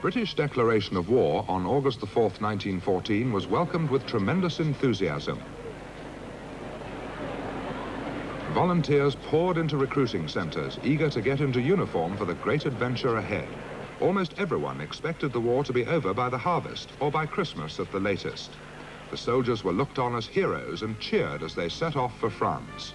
British declaration of war on August the 4th, 1914 was welcomed with tremendous enthusiasm. Volunteers poured into recruiting centres, eager to get into uniform for the great adventure ahead. Almost everyone expected the war to be over by the harvest, or by Christmas at the latest. The soldiers were looked on as heroes and cheered as they set off for France.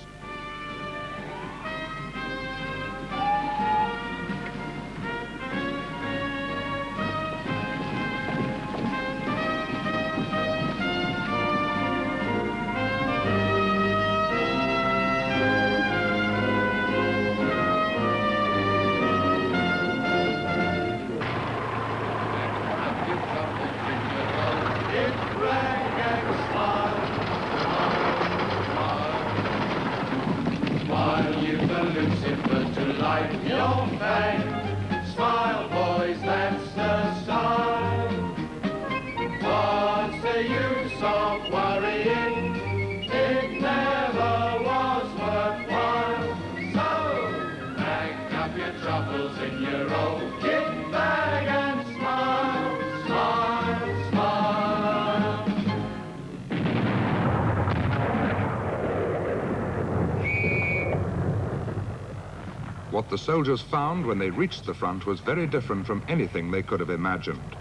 What the soldiers found when they reached the front was very different from anything they could have imagined.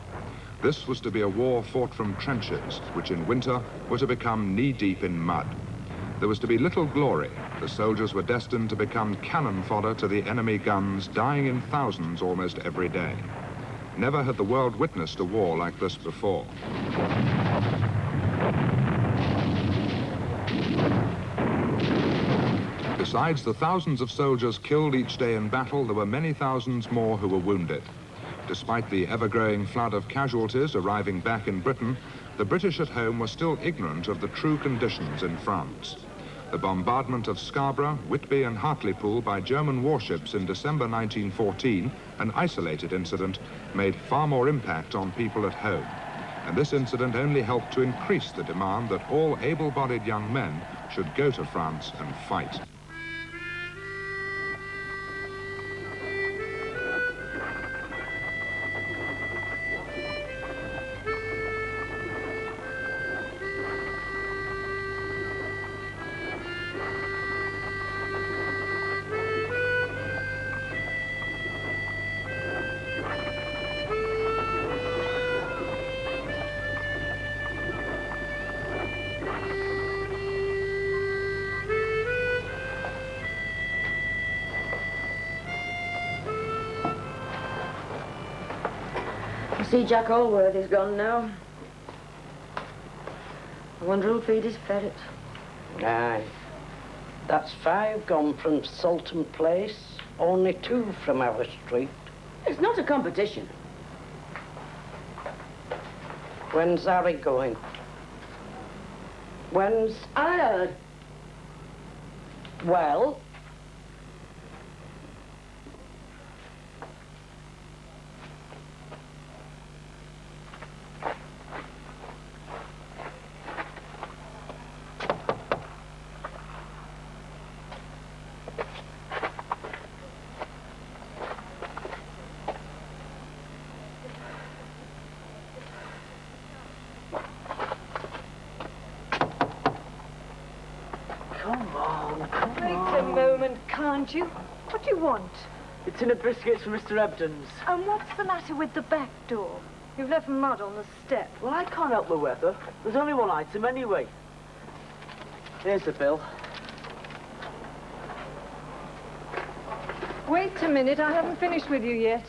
This was to be a war fought from trenches, which in winter were to become knee-deep in mud. There was to be little glory. The soldiers were destined to become cannon fodder to the enemy guns, dying in thousands almost every day. Never had the world witnessed a war like this before. Besides the thousands of soldiers killed each day in battle, there were many thousands more who were wounded. Despite the ever-growing flood of casualties arriving back in Britain, the British at home were still ignorant of the true conditions in France. The bombardment of Scarborough, Whitby and Hartlepool by German warships in December 1914, an isolated incident, made far more impact on people at home. And this incident only helped to increase the demand that all able-bodied young men should go to France and fight. See, Jack Allworthy's gone now. I wonder who'll feed his ferret. Aye. That's 5 gone from Salton Place, only 2 from our street. It's not a competition. When's Harry going? When's... I heard. Well... Can't you? What do you want? It's in a biscuits from Mr. Ebden's. And what's the matter with the back door? You've left mud on the step. Well, I can't help the weather. There's only one item anyway. Here's the bill. Wait a minute, I haven't finished with you yet.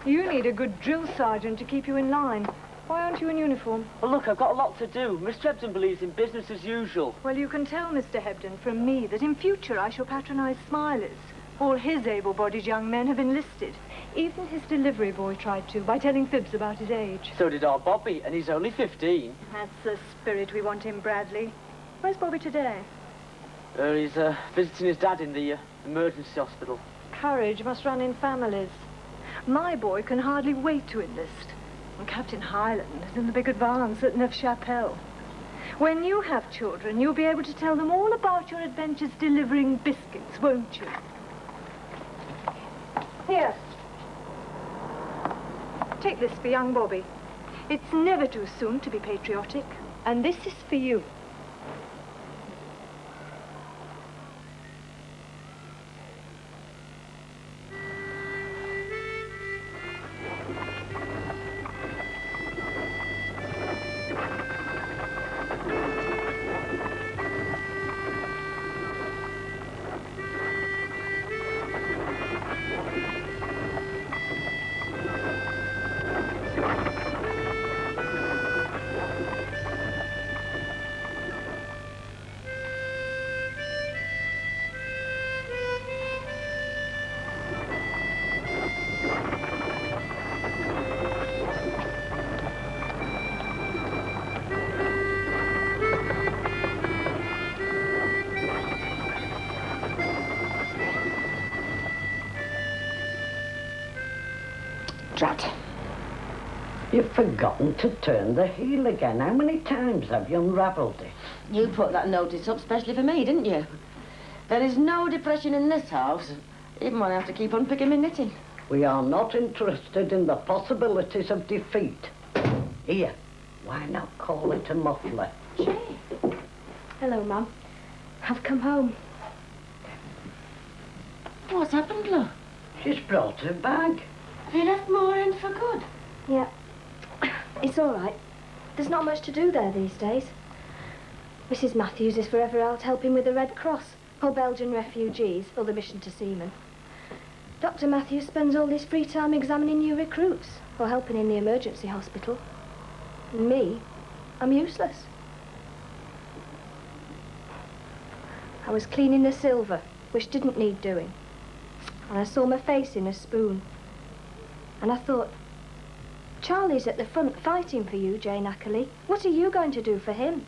You need a good drill sergeant to keep you in line. Why aren't you in uniform? Well, look, I've got a lot to do. Mr. Ebden believes in business as usual. Well, you can tell Mr. Hebden from me that in future I shall patronize Smilers. All his able-bodied young men have enlisted. Even his delivery boy tried to, by telling fibs about his age. So did our Bobby, and he's only 15. That's the spirit we want in Bradley. Where's Bobby today? He's visiting his dad in the emergency hospital. Courage must run in families. My boy can hardly wait to enlist. And Captain Highland is in the big advance at Neuf-Chapelle. When you have children, you'll be able to tell them all about your adventures delivering biscuits, won't you? Here. Take this for young Bobby. It's never too soon to be patriotic. And this is for you. Drat. You've forgotten to turn the heel again. How many times have you unravelled it? You put that notice up specially for me, didn't you? There is no depression in this house, even when I have to keep unpicking my knitting. We are not interested in the possibilities of defeat. Here, why not call it a muffler? Gee. Hello, Mum. I've come home. What's happened, love? She's brought her bag. Have you left Moorend for good? Yeah. It's all right. There's not much to do there these days. Mrs. Matthews is forever out helping with the Red Cross, or Belgian refugees, or the Mission to Seamen. Dr. Matthews spends all his free time examining new recruits, or helping in the emergency hospital. And me, I'm useless. I was cleaning the silver, which didn't need doing. And I saw my face in a spoon. And I thought, Charlie's at the front fighting for you, Jane Ackerley. What are you going to do for him?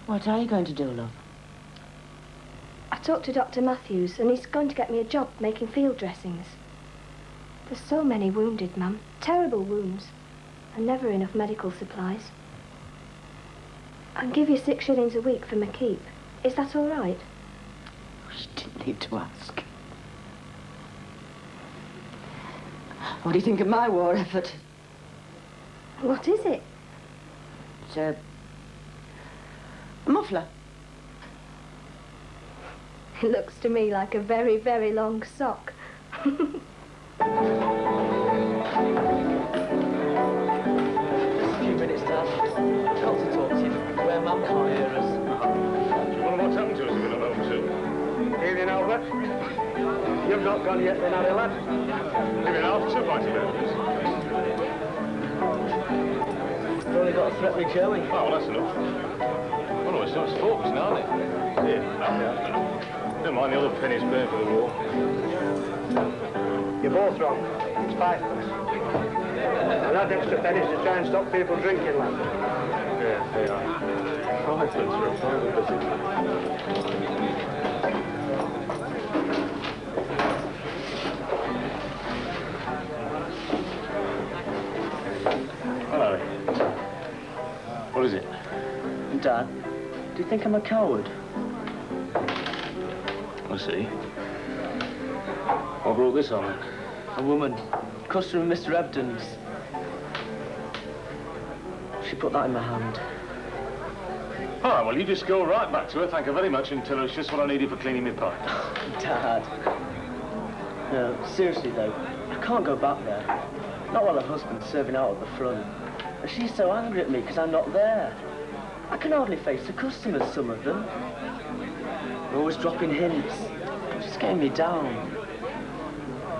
What are you going to do, love? I talked to Dr. Matthews, and he's going to get me a job making field dressings. There's so many wounded, Mum. Terrible wounds. And never enough medical supplies. I'll give you 6 shillings a week for my keep. Is that all right? She didn't need to ask. What do you think of my war effort? What is it? It's a muffler. It looks to me like a very, very long sock. Just a few minutes, Dad. Got to talk to you where Mum can't hear us. Well, what's happened to us if we don't know to? Evening, Albert. You've not gone yet, then, have you, lad? Give it half two, mighty man. We've only got to threaten Joey. Oh, well, that's enough. Oh, no, it's not folks now, is it? Yeah. Don't mind the other pennies paying for the war. You're both wrong. It's 5pence. And that extra pennies to try and stop people drinking, lad. Yeah, they are. 5pence for a private visit. Hello. What is it? Dad, do you think I'm a coward? I see. What brought this on then? A woman, customer Mr. Ebden's. She put that in my hand. All right, well, you just go right back to her, thank her very much, and tell her it's just what I needed for cleaning my pipe. Dad. No, seriously though, I can't go back there. Not while her husband's serving out at the front. And she's so angry at me because I'm not there. I can hardly face the customers, some of them. They're always dropping hints. She's getting me down.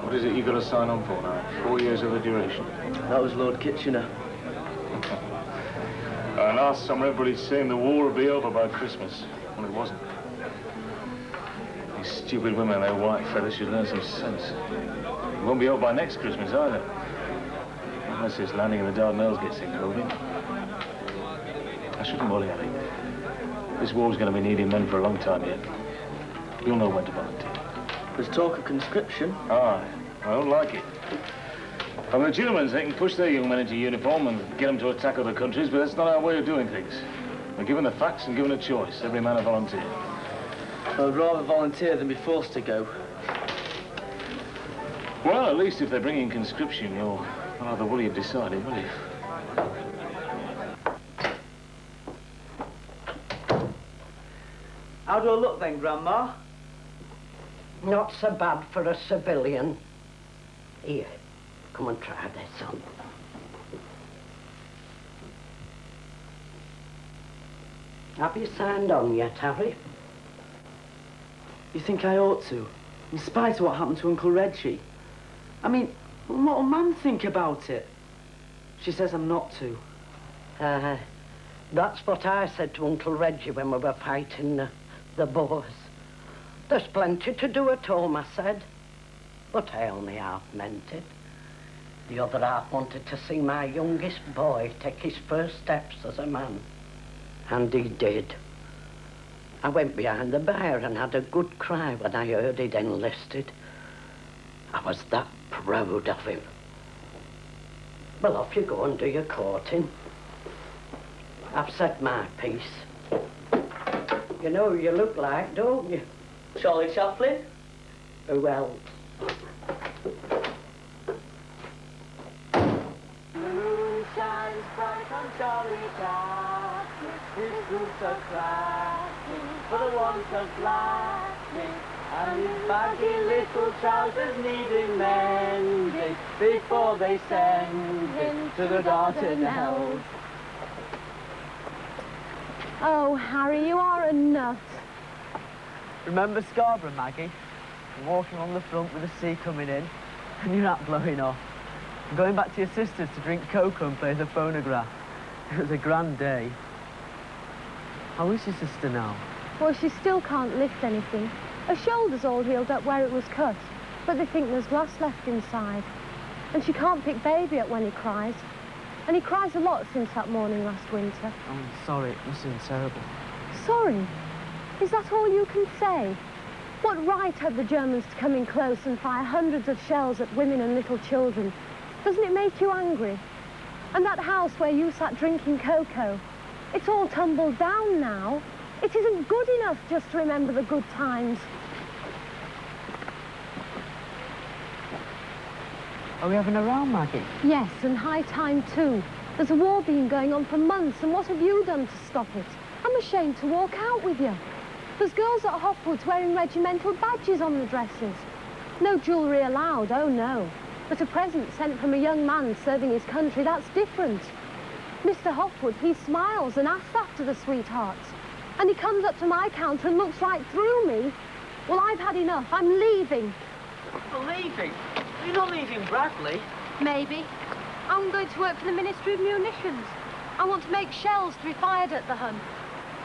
What is it you got to sign on for now? 4 years of the duration. That was Lord Kitchener. And last summer everybody's saying the war would be over by Christmas. Well, it wasn't. These stupid women and their white feathers should learn some sense. It won't be over by next Christmas either. Unless this landing in the Dardanelles gets included. I shouldn't worry, Harry. This war's going to be needing men for a long time yet. You'll know when to volunteer. There's talk of conscription. Aye, I don't like it. From the Germans, they can push their young men into uniform and get them to attack other countries, but that's not our way of doing things. We're given the facts and given a choice. Every man a volunteer. I'd rather volunteer than be forced to go. Well, at least if they bring in conscription, you'll Can't have the woolly have decided, will you? How do I look then, Grandma? Not so bad for a civilian. Here, come and try this on. Have you signed on yet, Harry? You think I ought to? In spite of what happened to Uncle Reggie? I mean, what'll Mum think about it? She says I'm not to. That's what I said to Uncle Reggie when we were fighting the Boers. There's plenty to do at home, I said. But I only half meant it. The other half wanted to see my youngest boy take his first steps as a man. And he did. I went behind the bar and had a good cry when I heard he'd enlisted. I was that proud of him. Well, off you go and do your courting. I've said my piece. You know who you look like, don't you? Charlie Chaplin? Who else? The moon shines bright on Charlie Chaplin. His boots are cracking for the want of blacking, and his baggy little trousers needing mending before they send him to the Dardanelles. Oh, Harry, you are a nut. Remember Scarborough, Maggie? Walking on the front with the sea coming in, and your hat blowing off. And going back to your sister's to drink cocoa and play the phonograph. It was a grand day. How is your sister now? Well, she still can't lift anything. Her shoulder's all healed up where it was cut, but they think there's glass left inside. And she can't pick baby up when he cries. And he cries a lot since that morning last winter. I'm sorry, it must have been terrible. Sorry? Is that all you can say? What right had the Germans to come in close and fire hundreds of shells at women and little children? Doesn't it make you angry? And that house where you sat drinking cocoa, it's all tumbled down now. It isn't good enough just to remember the good times. Are we having a row, Maggie? Yes, and high time too. There's a war been going on for months, and what have you done to stop it? I'm ashamed to walk out with you. There's girls at Hopwood's wearing regimental badges on the dresses. No jewellery allowed, oh no. But a present sent from a young man serving his country, that's different. Mr. Hopwood, he smiles and asks after the sweethearts. And he comes up to my counter and looks right through me. Well, I've had enough. I'm leaving. You're leaving? You're not leaving Bradley? Maybe. I'm going to work for the Ministry of Munitions. I want to make shells to be fired at the Hun.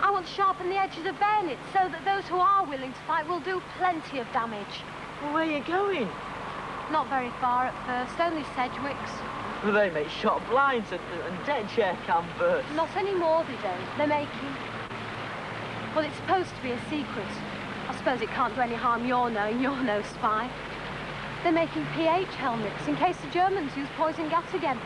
I want to sharpen the edges of bayonets so that those who are willing to fight will do plenty of damage. Well, where are you going? Not very far at first, only Sedgwicks. Well, they make shot blinds and dead chair canvas. Not anymore, they don't. They're making... Well, it's supposed to be a secret. I suppose it can't do any harm you're knowing. You're no spy. They're making PH helmets in case the Germans use poison gas again.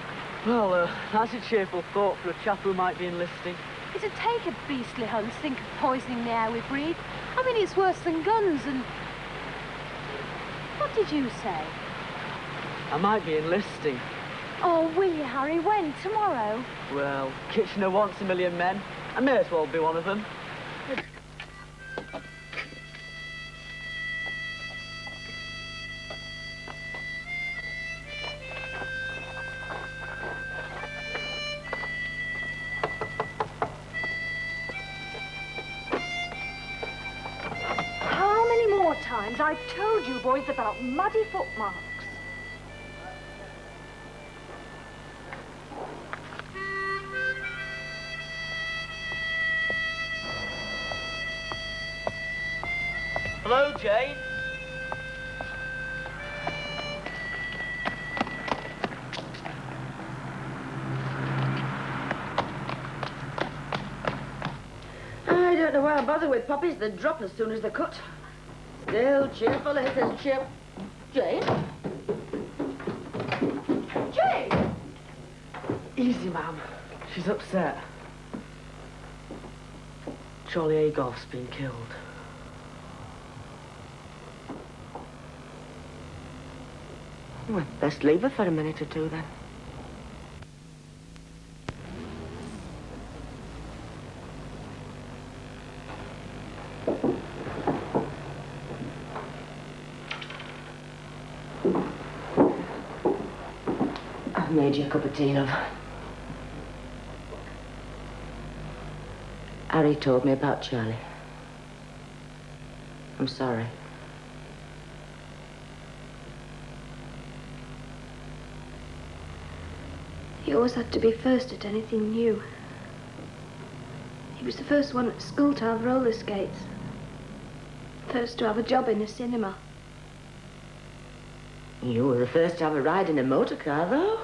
Well, that's a cheerful thought for a chap who might be enlisting. It'd take a beastly Hun to think of poisoning the air we breathe. I mean, it's worse than guns and... What did you say? I might be enlisting. Oh, will you, Harry? When? Tomorrow? Well, Kitchener wants 1 million men. I may as well be one of them. How many more times I've told you boys about muddy footmarks? Hello, Jane. I don't know why I bother with poppies. They drop as soon as they're cut. Still cheerful, it is cheer... Jane? Jane! Easy, ma'am. She's upset. Charlie Agoff's been killed. Well, best leave her for a minute or two, then. I've made you a cup of tea, love. Harry told me about Charlie. I'm sorry. He always had to be first at anything new. He was the first one at school to have roller skates. First to have a job in a cinema. You were the first to have a ride in a motor car, though.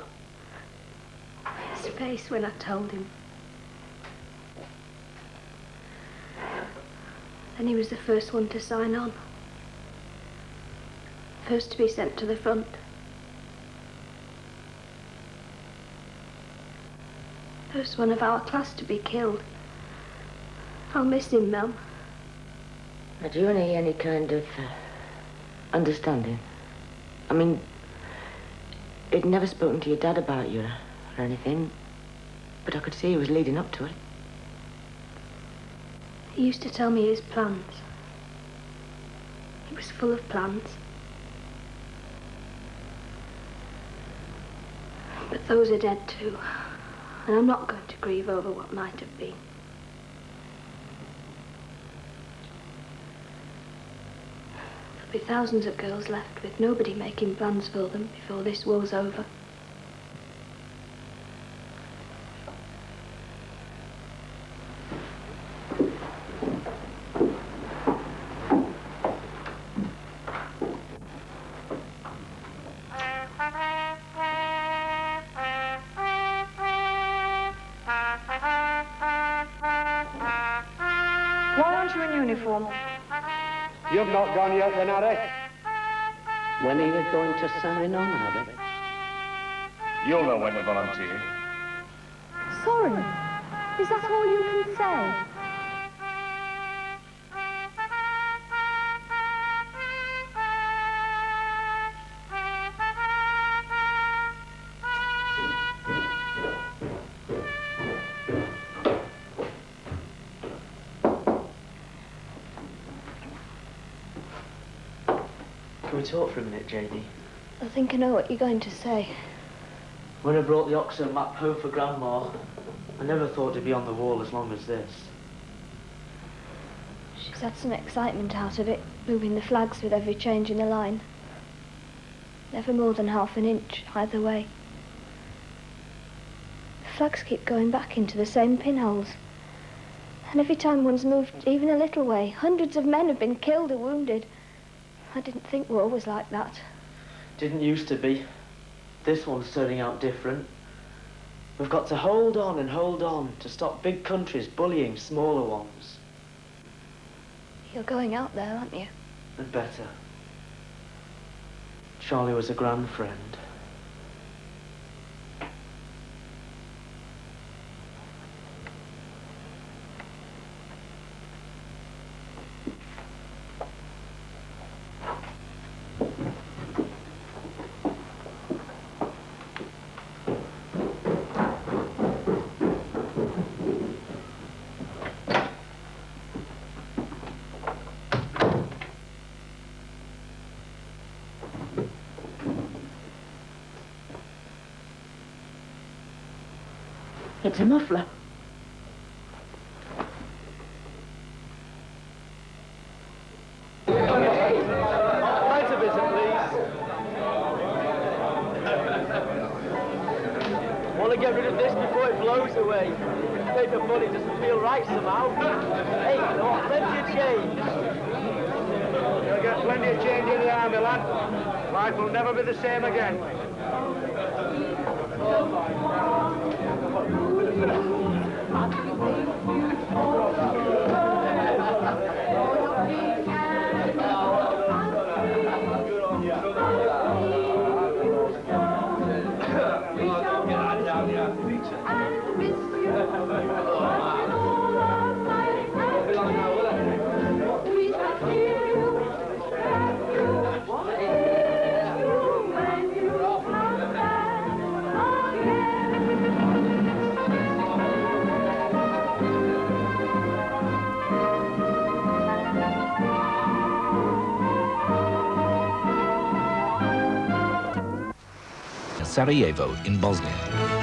His face when I told him. Then he was the first one to sign on. First to be sent to the front. First one of our class to be killed. I'll miss him, Mum. Had you any kind of understanding? I mean, he'd never spoken to your dad about you or anything, but I could see he was leading up to it. He used to tell me his plans. He was full of plans. But those are dead too. And I'm not going to grieve over what might have been. There'll be thousands of girls left with nobody making plans for them before this war's over. You've not gone yet, then, Harry? When are you going to sign on, Harry? You'll know when to volunteer. Sorry. Is that all you can say? Can we talk for a minute, JD? I think I know what you're going to say. When I brought the Oxo map home for Grandma, I never thought it'd be on the wall as long as this. She's had some excitement out of it, moving the flags with every change in the line. Never more than half an inch either way. The flags keep going back into the same pinholes. And every time one's moved even a little way, hundreds of men have been killed or wounded. I didn't think war was like that. Didn't used to be. This one's turning out different. We've got to hold on and hold on to stop big countries bullying smaller ones. You're going out there, aren't you? And better. Charlie was a grand friend. It's a muffler. Light a visit, please. Want to get rid of this before it blows away. Paper money doesn't feel right somehow. Hey, you know what? Plenty of change. You'll get plenty of change in the army, lad. Life will never be the same again. Sarajevo in Bosnia.